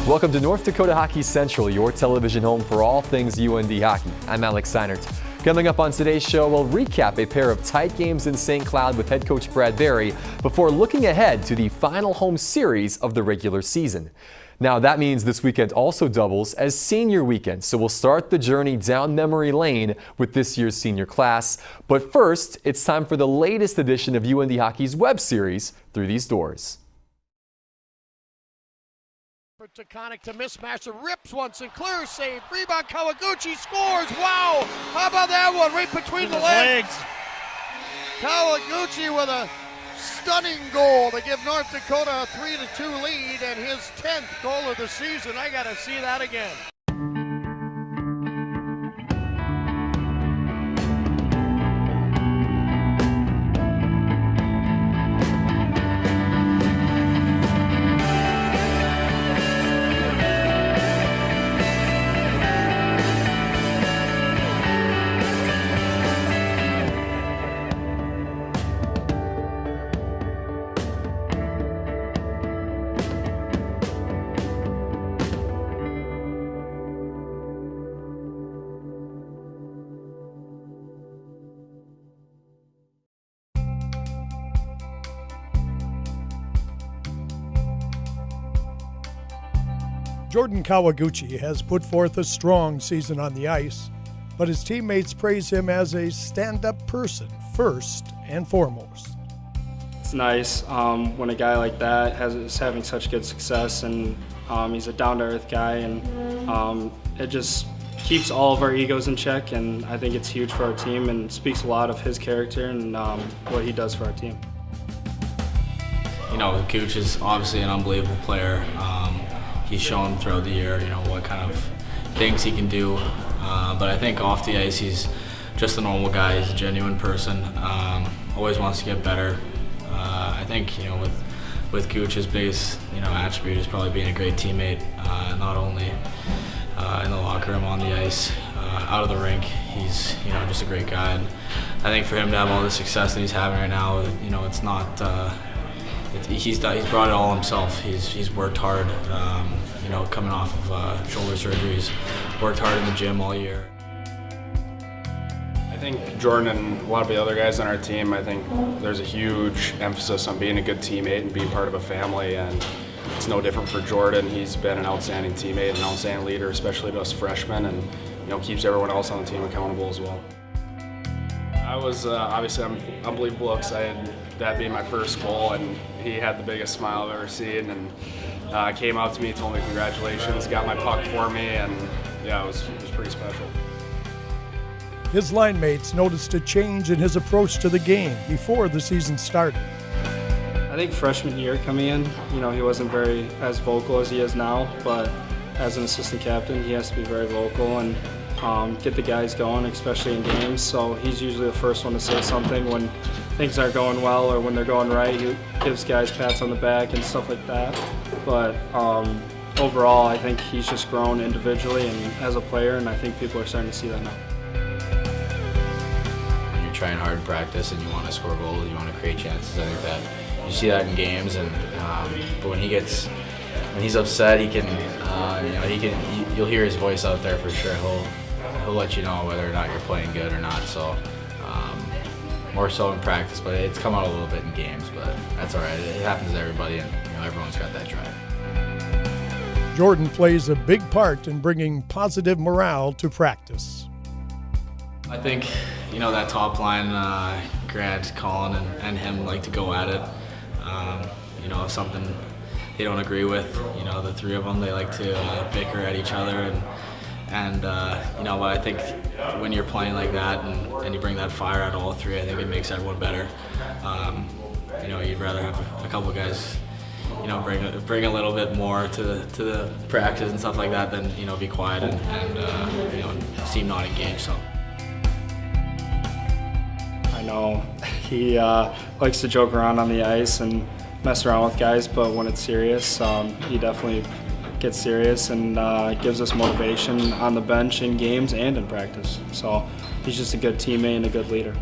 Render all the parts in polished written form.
Welcome to North Dakota Hockey Central, your television home for all things UND hockey. I'm Alex Heinert. Coming up on today's show, we'll recap a pair of tight games in St. Cloud with head coach Brad Berry before looking ahead to the final home series of the regular season. Now that means this weekend also doubles as senior weekend, so we'll start the journey down memory lane with this year's senior class. But first, it's time for the latest edition of UND Hockey's web series, Through These Doors. Taconic to mismatch, rips once and clear save. Rebound, Kawaguchi scores. Wow! How about that one? Right between the legs. Kawaguchi with a stunning goal to give North Dakota a 3-2 lead and his 10th goal of the season. I got to see that again. Jordan Kawaguchi has put forth a strong season on the ice, but his teammates praise him as a stand-up person first and foremost. It's nice when a guy like that is having such good success, and he's a down-to-earth guy, and it just keeps all of our egos in check, and I think it's huge for our team and speaks a lot of his character and what he does for our team. You know, Gooch is obviously an unbelievable player. He's shown throughout the year, you know, what kind of things he can do. But I think off the ice, he's just a normal guy. He's a genuine person. Always wants to get better. I think, you know, with Gooch, his biggest, you know, attribute is probably being a great teammate, not only in the locker room, on the ice, out of the rink. He's, you know, just a great guy. And I think for him to have all the success that he's having right now, you know, it's not. He's brought it all himself. He's worked hard, you know, coming off of shoulder surgeries, worked hard in the gym all year. I think Jordan and a lot of the other guys on our team, I think there's a huge emphasis on being a good teammate and being part of a family, and it's no different for Jordan. He's been an outstanding teammate, an outstanding leader, especially to us freshmen, and, you know, keeps everyone else on the team accountable as well. I was obviously unbelievable excited, that being my first goal, and he had the biggest smile I've ever seen, and came out to me, told me congratulations, got my puck for me, and yeah, it was pretty special. His line mates noticed a change in his approach to the game before the season started. I think freshman year coming in, you know, he wasn't very as vocal as he is now, but as an assistant captain, he has to be very vocal and get the guys going, especially in games. So he's usually the first one to say something when things aren't going well or when they're going right. He gives guys pats on the back and stuff like that. But overall, I think he's just grown individually and as a player, and I think people are starting to see that now. You're trying hard in practice and you want to score goals, you want to create chances. I think that you see that in games, and but when he's upset, he can, you know, you'll hear his voice out there for sure. He'll let you know whether or not you're playing good or not. So more so in practice, but it's come out a little bit in games. But that's all right. It happens to everybody, and, you know, everyone's got that drive. Jordan plays a big part in bringing positive morale to practice. I think, you know, that top line, Grant, Colin, and him like to go at it. You know, if something they don't agree with, you know, the three of them, they like to bicker at each other, and you know, but I think when you're playing like that and you bring that fire out of all three, I think it makes everyone better. You know, you'd rather have a couple of guys, you know, bring a little bit more to the practice and stuff like that than, you know, be quiet and you know, seem not engaged. So. I know he likes to joke around on the ice and mess around with guys, but when it's serious, he definitely gets serious and gives us motivation on the bench in games and in practice. So he's just a good teammate and a good leader.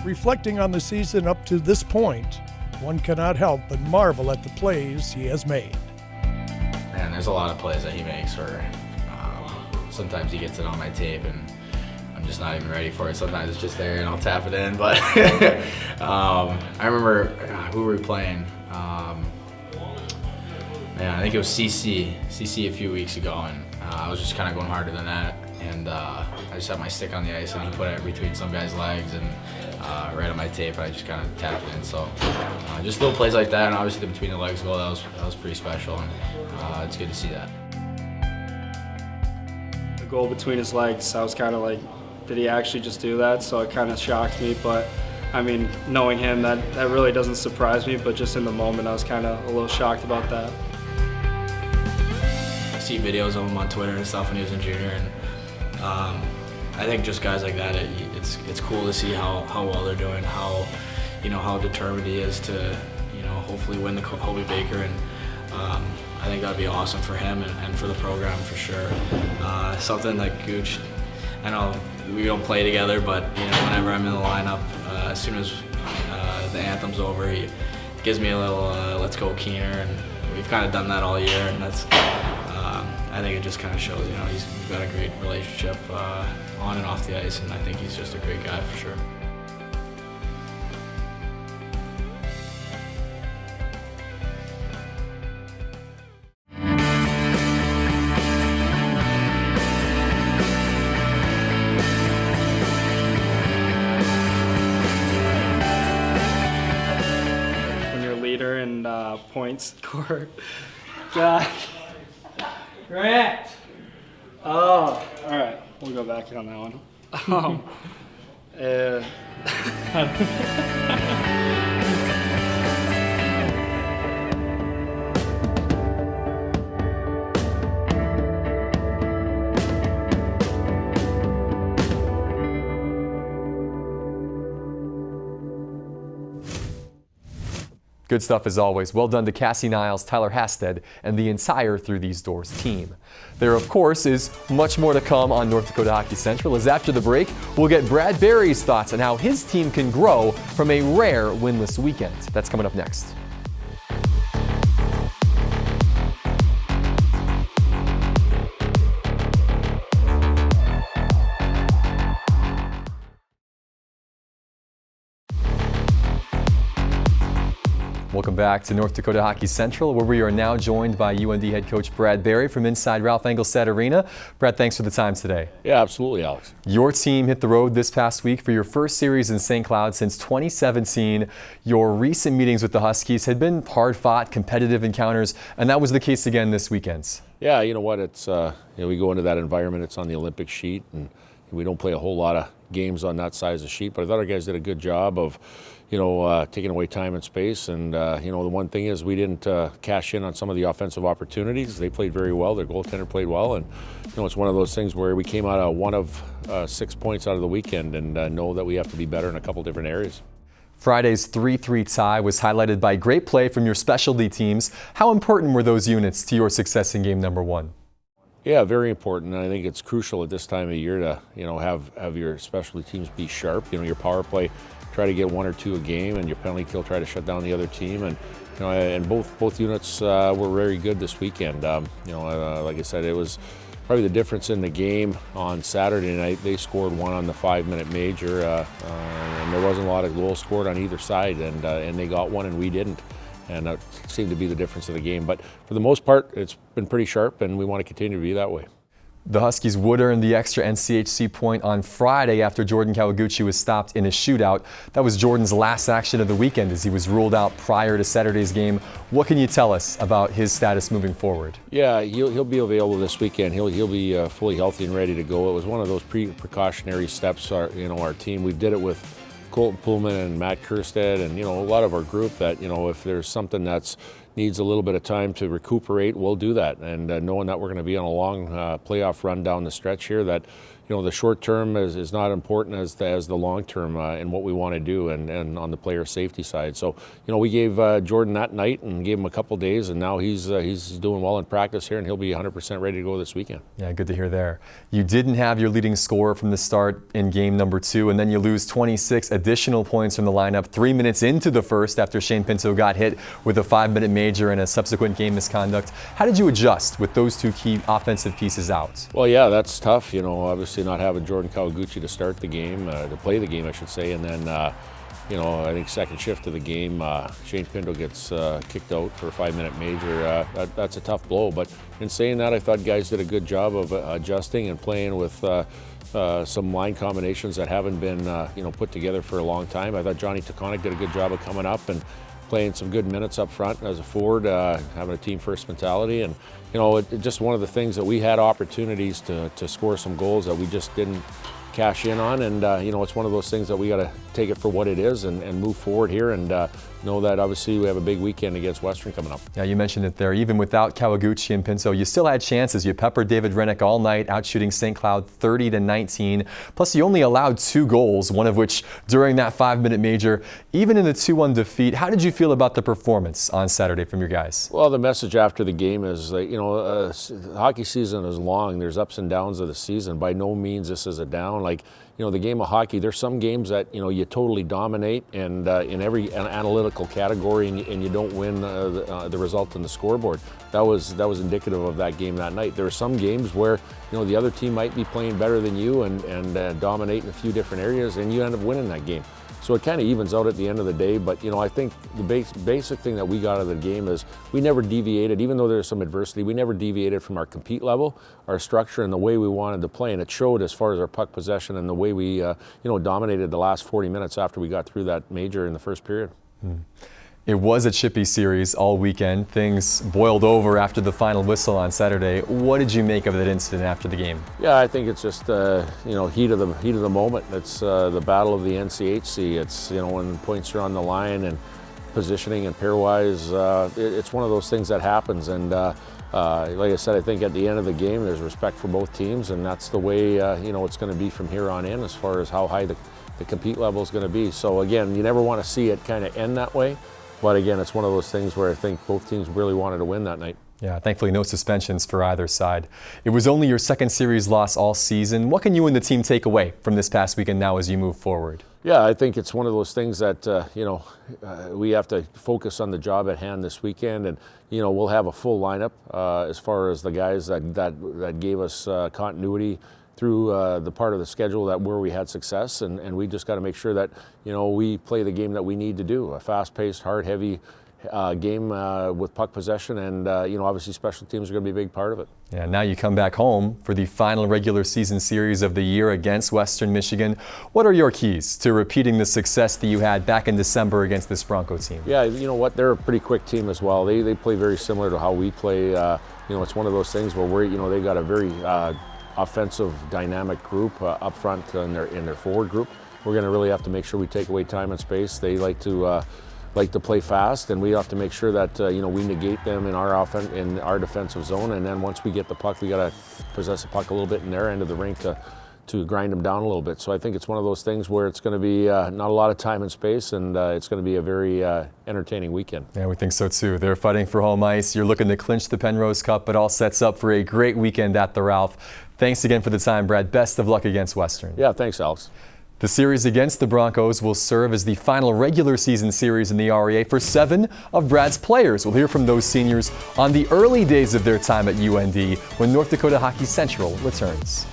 Reflecting on the season up to this point, one cannot help but marvel at the plays he has made. and there's a lot of plays that he makes where sometimes he gets it on my tape and I'm just not even ready for it. Sometimes it's just there and I'll tap it in. But I remember, who were we playing? Man, I think it was CC a few weeks ago, and I was just kind of going harder than that. And I just had my stick on the ice, and he put it between some guy's legs and right on my tape, and I just kind of tapped it in. So just little plays like that, and obviously the between the legs goal, that was pretty special, and it's good to see that. The goal between his legs, I was kind of like, did he actually just do that? So it kind of shocked me, but I mean, knowing him, that really doesn't surprise me, but just in the moment, I was kind of a little shocked about that. I see videos of him on Twitter and stuff when he was in junior, and I think just guys like that, it's cool to see how well they're doing, how determined he is to hopefully win the Hobie Baker, and I think that'd be awesome for him and for the program for sure. Something like Gooch, I know we don't play together, but whenever I'm in the lineup, as soon as the anthem's over, he gives me a little "Let's go Keener," and we've kind of done that all year, and that's. I think it just kind of shows, we've got a great relationship on and off the ice, and I think he's just a great guy for sure. When you're a leader and points scored, God. Grant! Oh, all right. We'll go back on that one. Good stuff as always. Well done to Cassie Niles, Tyler Hasted, and the entire Through These Doors team. There, of course, is much more to come on North Dakota Hockey Central, as after the break, we'll get Brad Berry's thoughts on how his team can grow from a rare winless weekend. That's coming up next. Welcome back to North Dakota Hockey Central, where we are now joined by UND head coach Brad Berry from inside Ralph Engelstad Arena. Brad, thanks for the time today. Yeah, absolutely, Alex. Your team hit the road this past week for your first series in St. Cloud since 2017. Your recent meetings with the Huskies had been hard-fought, competitive encounters, and that was the case again this weekend. Yeah, you know what? It's we go into that environment. It's on the Olympic sheet, and we don't play a whole lot of games on that size of sheet. But I thought our guys did a good job of taking away time and space. And, the one thing is we didn't cash in on some of the offensive opportunities. They played very well. Their goaltender played well. And, it's one of those things where we came out of one of 6 points out of the weekend and know that we have to be better in a couple different areas. Friday's 3-3 tie was highlighted by great play from your specialty teams. How important were those units to your success in game number one? Yeah, very important. I think it's crucial at this time of year to, have your specialty teams be sharp. Your power play, try to get 1 or 2 a game, and your penalty kill, try to shut down the other team. And and both units were very good this weekend. Like I said, it was probably the difference in the game on Saturday night. They scored 1 on the 5-minute major, and there wasn't a lot of goals scored on either side, and they got 1 and we didn't. And that seemed to be the difference of the game. But for the most part, it's been pretty sharp, and we want to continue to be that way. The Huskies would earn the extra NCHC point on Friday after Jordan Kawaguchi was stopped in a shootout. That was Jordan's last action of the weekend as he was ruled out prior to Saturday's game. What can you tell us about his status moving forward? Yeah, he'll be available this weekend. He'll be fully healthy and ready to go. It was one of those precautionary steps. Our team, we did it with Colton Pullman and Matt Kerstead and a lot of our group that if there's something that's needs a little bit of time to recuperate, we'll do that. And knowing that we're going to be on a long playoff run down the stretch here, that the short term is not important as the long term in what we want to do and on the player safety side. So we gave Jordan that night and gave him a couple days, and now he's doing well in practice here, and he'll be 100% ready to go this weekend. Yeah, good to hear there. You didn't have your leading scorer from the start in game number 2, and then you lose 26 additional points from the lineup 3 minutes into the first after Shane Pinto got hit with a 5-minute major and a subsequent game misconduct. How did you adjust with those two key offensive pieces out? Well, yeah, that's tough. Obviously not having Jordan Kawaguchi to start the game, to play the game, I should say, and then, I think second shift of the game, Shane Pinto gets kicked out for a 5-minute major. That's a tough blow. But in saying that, I thought guys did a good job of adjusting and playing with some line combinations that haven't been, put together for a long time. I thought Johnny Taconic did a good job of coming up and playing some good minutes up front as a forward, having a team first mentality. And, just one of the things that we had opportunities to score some goals that we just didn't cash in on. And, it's one of those things that we got to take it for what it is and move forward here and know that obviously we have a big weekend against Western coming up. Yeah, you mentioned it there. Even without Kawaguchi and Pinto, you still had chances. You peppered David Rennick all night, out shooting St. Cloud 30-19. Plus, you only allowed 2 goals, one of which during that 5-minute major. Even in the 2-1 defeat, how did you feel about the performance on Saturday from your guys? Well, the message after the game is that, the hockey season is long. There's ups and downs of the season. By no means this is a down. The game of hockey, there's some games that, you totally dominate and in every analytical category and you don't win the result in the scoreboard. That was indicative of that game that night. There are some games where, the other team might be playing better than you and dominate in a few different areas and you end up winning that game. So it kind of evens out at the end of the day, but I think the basic thing that we got out of the game is we never deviated, even though there's some adversity, we never deviated from our compete level, our structure, and the way we wanted to play, and it showed as far as our puck possession and the way we dominated the last 40 minutes after we got through that major in the first period. It was a chippy series all weekend. Things boiled over after the final whistle on Saturday. What did you make of that incident after the game? Yeah, I think it's just heat of the moment. It's the battle of the NCHC. It's when points are on the line and positioning and pairwise. It's one of those things that happens. And like I said, I think at the end of the game, there's respect for both teams, and that's the way it's going to be from here on in as far as how high the compete level is going to be. So again, you never want to see it kind of end that way. But again, it's one of those things where I think both teams really wanted to win that night. Yeah, thankfully no suspensions for either side. It was only your second series loss all season. What can you and the team take away from this past weekend now as you move forward? Yeah, I think it's one of those things that, we have to focus on the job at hand this weekend. And, we'll have a full lineup as far as the guys that gave us continuity through the part of the schedule where we had success, and we just got to make sure that we play the game that we need to do, a fast-paced, hard, heavy game with puck possession, and obviously special teams are going to be a big part of it. Yeah, now you come back home for the final regular season series of the year against Western Michigan. What are your keys to repeating the success that you had back in December against this Bronco team? Yeah, you know what, they're a pretty quick team as well. They play very similar to how we play. It's one of those things where they've got a very offensive, dynamic group up front in their forward group. We're going to really have to make sure we take away time and space. They like to play fast, and we have to make sure that we negate them in our defensive zone. And then once we get the puck, we got to possess the puck a little bit in their end of the rink to grind them down a little bit. So I think it's one of those things where it's going to be not a lot of time and space, and it's going to be a very entertaining weekend. Yeah, we think so too. They're fighting for home ice. You're looking to clinch the Penrose Cup. It all sets up for a great weekend at the Ralph. Thanks again for the time, Brad. Best of luck against Western. Yeah, thanks, Alex. The series against the Broncos will serve as the final regular season series in the REA for 7 of Brad's players. We'll hear from those seniors on the early days of their time at UND when North Dakota Hockey Central returns.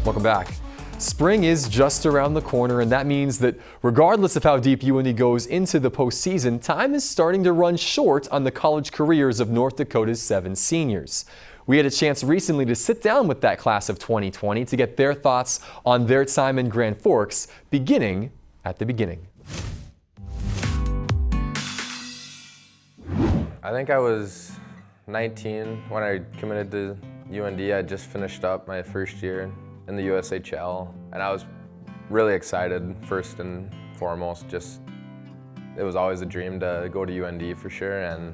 Welcome back. Spring is just around the corner, and that means that regardless of how deep UND goes into the postseason, time is starting to run short on the college careers of North Dakota's 7 seniors. We had a chance recently to sit down with that class of 2020 to get their thoughts on their time in Grand Forks, beginning at the beginning. I think I was 19 when I committed to UND. I just finished up my first year in the USHL, and I was really excited first and foremost. It was always a dream to go to UND for sure, and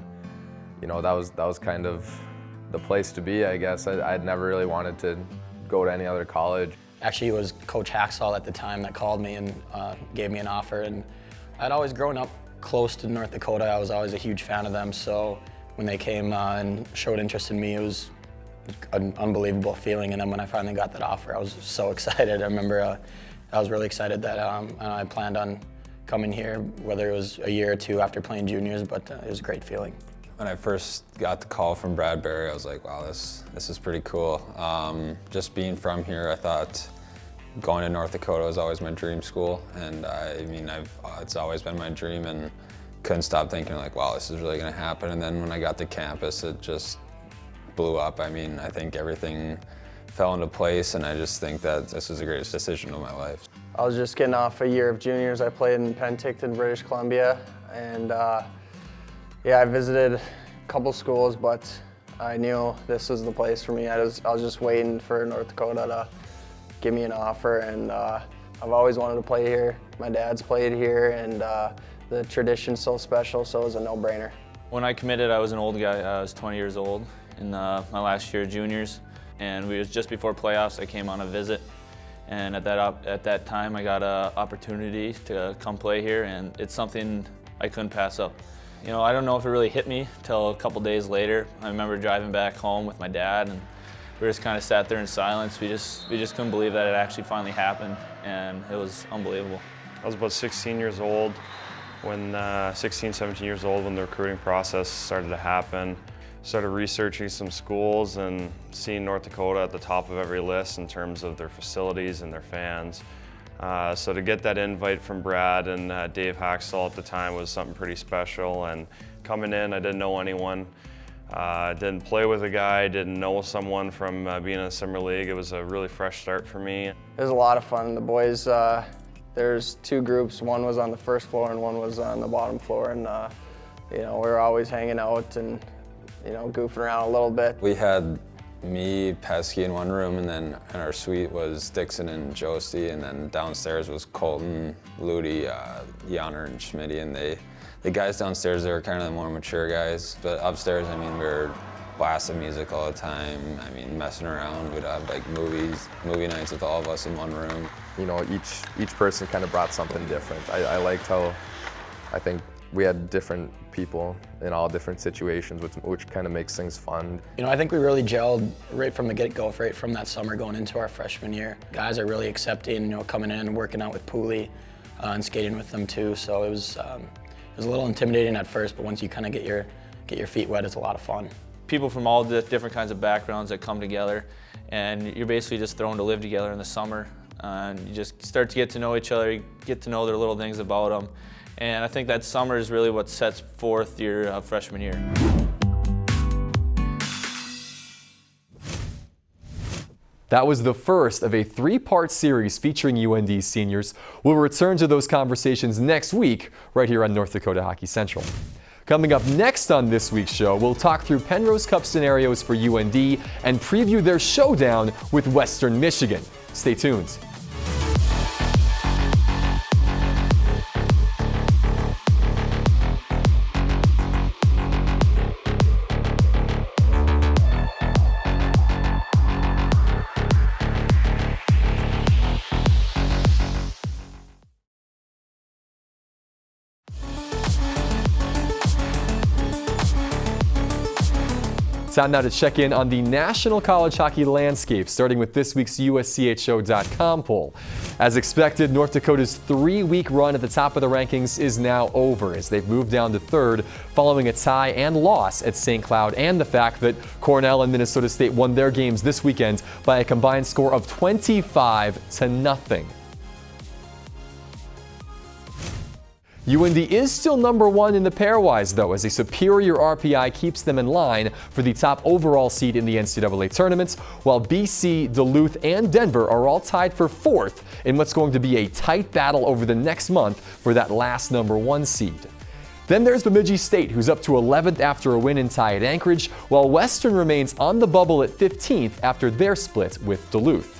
that was kind of the place to be, I guess. I'd never really wanted to go to any other college. Actually, it was Coach Haxall at the time that called me and gave me an offer. And I'd always grown up close to North Dakota. I was always a huge fan of them. So when they came and showed interest in me, it was an unbelievable feeling. And then when I finally got that offer, I was so excited. I remember I was really excited that I planned on coming here, whether it was a year or two after playing juniors, but it was a great feeling. When I first got the call from Brad Berry, I was like, wow, this is pretty cool. Just being from here, I thought going to North Dakota was always my dream school. And I mean, it's always been my dream, and couldn't stop thinking like, wow, this is really gonna happen. And then when I got to campus, it just blew up. I mean, I think everything fell into place, and I just think that this was the greatest decision of my life. I was just getting off a year of juniors. I played in Penticton, British Columbia, and yeah, I visited a couple schools, but I knew this was the place for me. I was just waiting for North Dakota to give me an offer, and I've always wanted to play here. My dad's played here, and the tradition's so special, so it was a no-brainer. When I committed, I was an old guy. I was 20 years old in my last year of juniors, and we was just before playoffs. I came on a visit, and at that time, I got an opportunity to come play here, and it's something I couldn't pass up. You know, I don't know if it really hit me till a couple days later. I remember driving back home with my dad, and we just kind of sat there in silence. We just couldn't believe that it actually finally happened, and it was unbelievable. I was about 16 years old when 16, 17 years old when the recruiting process started to happen. Started researching some schools and seeing North Dakota at the top of every list in terms of their facilities and their fans. So to get that invite from Brad and Dave Haxall at the time was something pretty special. And coming in, I didn't know anyone. Didn't play with a guy, didn't know someone from being in the summer league. It was a really fresh start for me. It was a lot of fun. The boys, there's two groups. One was on the first floor and one was on the bottom floor. And you know, we were always hanging out and goofing around a little bit. We had me, Pesky in one room, and then in our suite was Dixon and Josie, and then downstairs was Colton, Ludi, Janner, and Schmitty, and the guys downstairs, they were kind of the more mature guys, but upstairs, I mean, we were blasting music all the time. I mean, messing around. We'd have like movie nights with all of us in one room. You know, each person kind of brought something different. I liked how, I think, we had different people in all different situations, which kind of makes things fun. You know, I think we really gelled right from the get-go, right from that summer going into our freshman year. Guys are really accepting, coming in and working out with Pooley and skating with them too. So it was a little intimidating at first, but once you kind of get your feet wet, it's a lot of fun. People from all the different kinds of backgrounds that come together, and you're basically just thrown to live together in the summer. And you just start to get to know each other, you get to know their little things about them. And I think that summer is really what sets forth your freshman year. That was the first of a three-part series featuring UND seniors. We'll return to those conversations next week right here on North Dakota Hockey Central. Coming up next on this week's show, we'll talk through Penrose Cup scenarios for UND and preview their showdown with Western Michigan. Stay tuned. Time now to check in on the national college hockey landscape, starting with this week's USCHO.com poll. As expected, North Dakota's 3-week run at the top of the rankings is now over as they've moved down to third following a tie and loss at St. Cloud and the fact that Cornell and Minnesota State won their games this weekend by a combined score of 25-0. UND is still #1 in the pairwise, though, as a superior RPI keeps them in line for the top overall seed in the NCAA tournament, while BC, Duluth, and Denver are all tied for 4th in what's going to be a tight battle over the next month for that last #1 seed. Then there's Bemidji State, who's up to 11th after a win and tie at Anchorage, while Western remains on the bubble at 15th after their split with Duluth.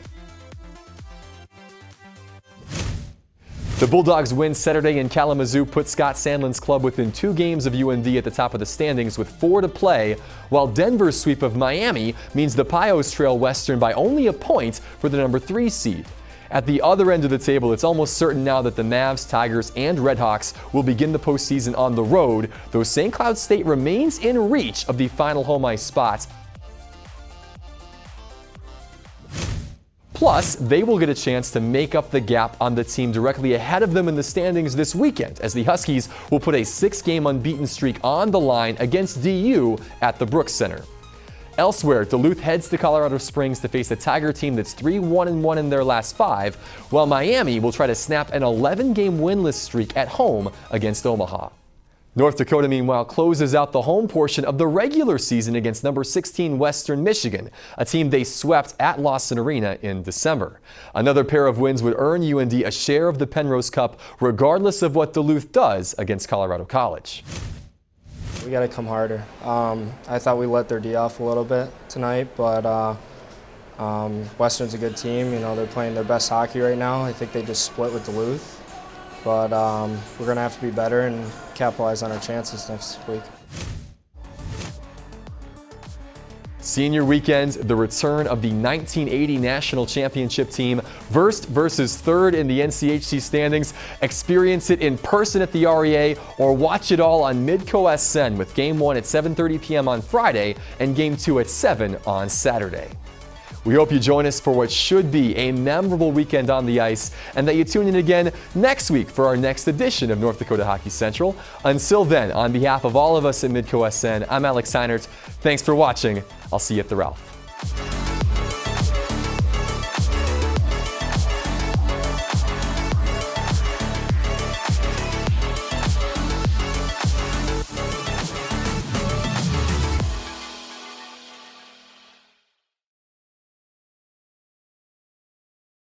The Bulldogs' win Saturday in Kalamazoo put Scott Sandlin's club within 2 games of UND at the top of the standings with 4 to play, while Denver's sweep of Miami means the Pios trail Western by only a point for the number 3 seed. At the other end of the table, it's almost certain now that the Mavs, Tigers, and Redhawks will begin the postseason on the road, though St. Cloud State remains in reach of the final home ice spot. Plus, they will get a chance to make up the gap on the team directly ahead of them in the standings this weekend, as the Huskies will put a 6-game unbeaten streak on the line against DU at the Brooks Center. Elsewhere, Duluth heads to Colorado Springs to face a Tiger team that's 3-1-1 in their last 5, while Miami will try to snap an 11-game winless streak at home against Omaha. North Dakota, meanwhile, closes out the home portion of the regular season against number 16 Western Michigan, a team they swept at Lawson Arena in December. Another pair of wins would earn UND a share of the Penrose Cup, regardless of what Duluth does against Colorado College. We got to come harder. I thought we let their D off a little bit tonight, but Western's a good team. You know, they're playing their best hockey right now. I think they just split with Duluth. But we're going to have to be better and capitalize on our chances next week. Senior weekend, the return of the 1980 National Championship team, first versus third in the NCHC standings. Experience it in person at the REA or watch it all on MidcoSN with Game 1 at 7:30 p.m. on Friday and Game 2 at 7 on Saturday. We hope you join us for what should be a memorable weekend on the ice and that you tune in again next week for our next edition of North Dakota Hockey Central. Until then, on behalf of all of us at MidcoSN, I'm Alex Heinert. Thanks for watching. I'll see you at the Ralph.